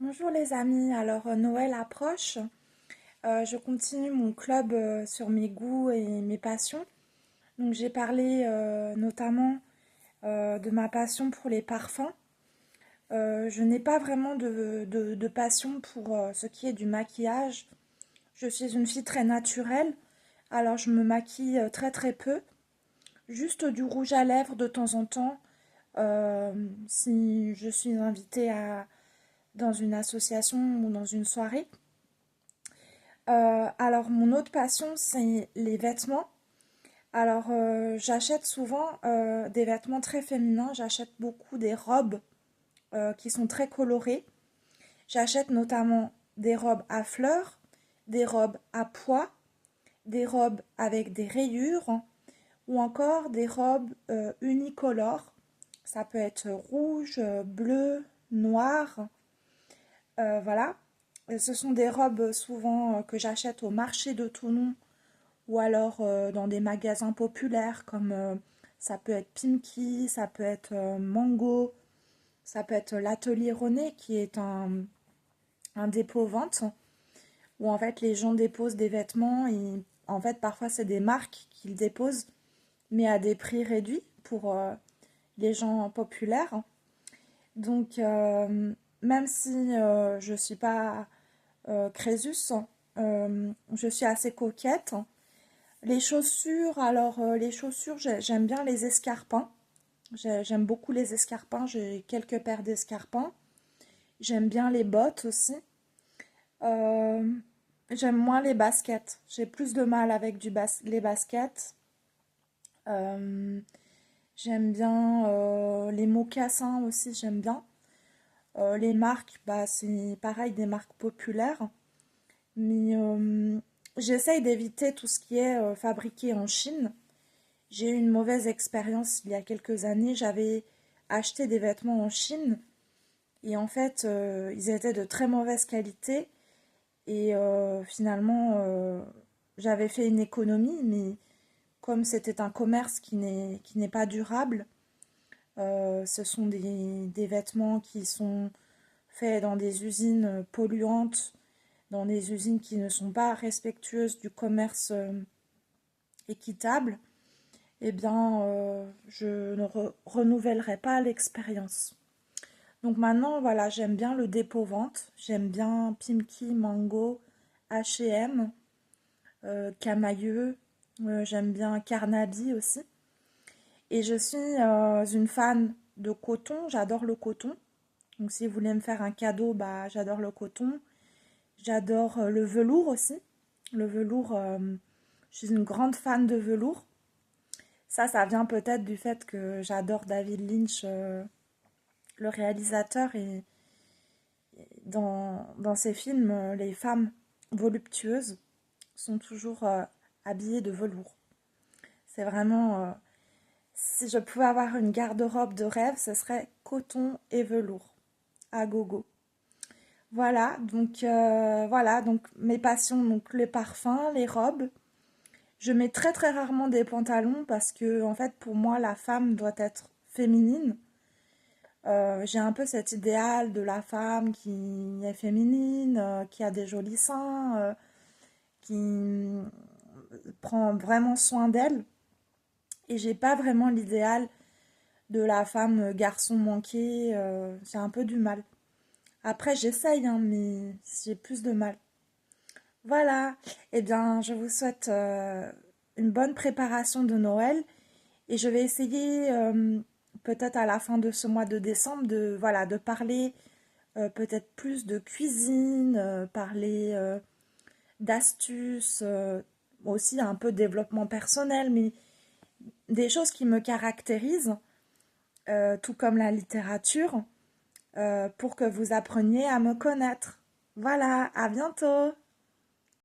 Bonjour les amis, alors Noël approche. Je continue mon club sur mes goûts et mes passions. Donc j'ai parlé notamment de ma passion pour les parfums. Je n'ai pas vraiment de passion pour ce qui est du maquillage. Je suis une fille très naturelle, alors je me maquille très très peu. Juste du rouge à lèvres de temps en temps, si je suis invitée dans une association ou dans une soirée. Alors, mon autre passion, c'est les vêtements. Alors, j'achète souvent des vêtements très féminins. J'achète beaucoup des robes qui sont très colorées. J'achète notamment des robes à fleurs, des robes à pois, des robes avec des rayures ou encore des robes unicolores. Ça peut être rouge, bleu, noir. Voilà. Ce sont des robes souvent que j'achète au marché de Toulon ou alors dans des magasins populaires comme ça peut être Pimki, ça peut être Mango, ça peut être l'Atelier René qui est un dépôt-vente où en fait les gens déposent des vêtements et en fait parfois c'est des marques qu'ils déposent mais à des prix réduits pour les gens populaires. Donc même si je ne suis pas Crésus, je suis assez coquette. Les chaussures, alors les chaussures, j'aime bien les escarpins. J'aime beaucoup les escarpins, j'ai quelques paires d'escarpins. J'aime bien les bottes aussi. Euh, J'aime moins les baskets. J'ai plus de mal avec les baskets. Euh, J'aime bien les mocassins aussi, j'aime bien. Les marques, bah, c'est pareil, des marques populaires. Mais j'essaye d'éviter tout ce qui est fabriqué en Chine. J'ai eu une mauvaise expérience il y a quelques années. J'avais acheté des vêtements en Chine et en fait, ils étaient de très mauvaise qualité. Et finalement, j'avais fait une économie, mais comme c'était un commerce qui n'est pas durable, ce sont des vêtements qui sont faits dans des usines polluantes, dans des usines qui ne sont pas respectueuses du commerce équitable. Eh bien, je ne renouvellerai pas l'expérience. Donc maintenant, voilà, j'aime bien le dépôt-vente. J'aime bien Pimki, Mango, H&M, Camailleux. J'aime bien Carnaby aussi. Et je suis une fan de coton. J'adore le coton. Donc si vous voulez me faire un cadeau, bah, j'adore le coton. J'adore le velours aussi. Le velours, je suis une grande fan de velours. Ça vient peut-être du fait que j'adore David Lynch, le réalisateur, et dans ses films, les femmes voluptueuses sont toujours habillées de velours. C'est vraiment, si je pouvais avoir une garde-robe de rêve, ce serait coton et velours, à gogo. Voilà, donc mes passions, donc les parfums, les robes. Je mets très très rarement des pantalons parce que en fait pour moi la femme doit être féminine. J'ai un peu cet idéal de la femme qui est féminine, qui a des jolis seins, qui prend vraiment soin d'elle. Et j'ai pas vraiment l'idéal de la femme garçon manqué. J'ai un peu du mal. Après, j'essaye, hein, mais j'ai plus de mal. Voilà. Eh bien, je vous souhaite une bonne préparation de Noël. Et je vais essayer, peut-être à la fin de ce mois de décembre, de parler peut-être plus de cuisine, parler d'astuces, aussi un peu de développement personnel, mais des choses qui me caractérisent, tout comme la littérature, pour que vous appreniez à me connaître. Voilà, à bientôt!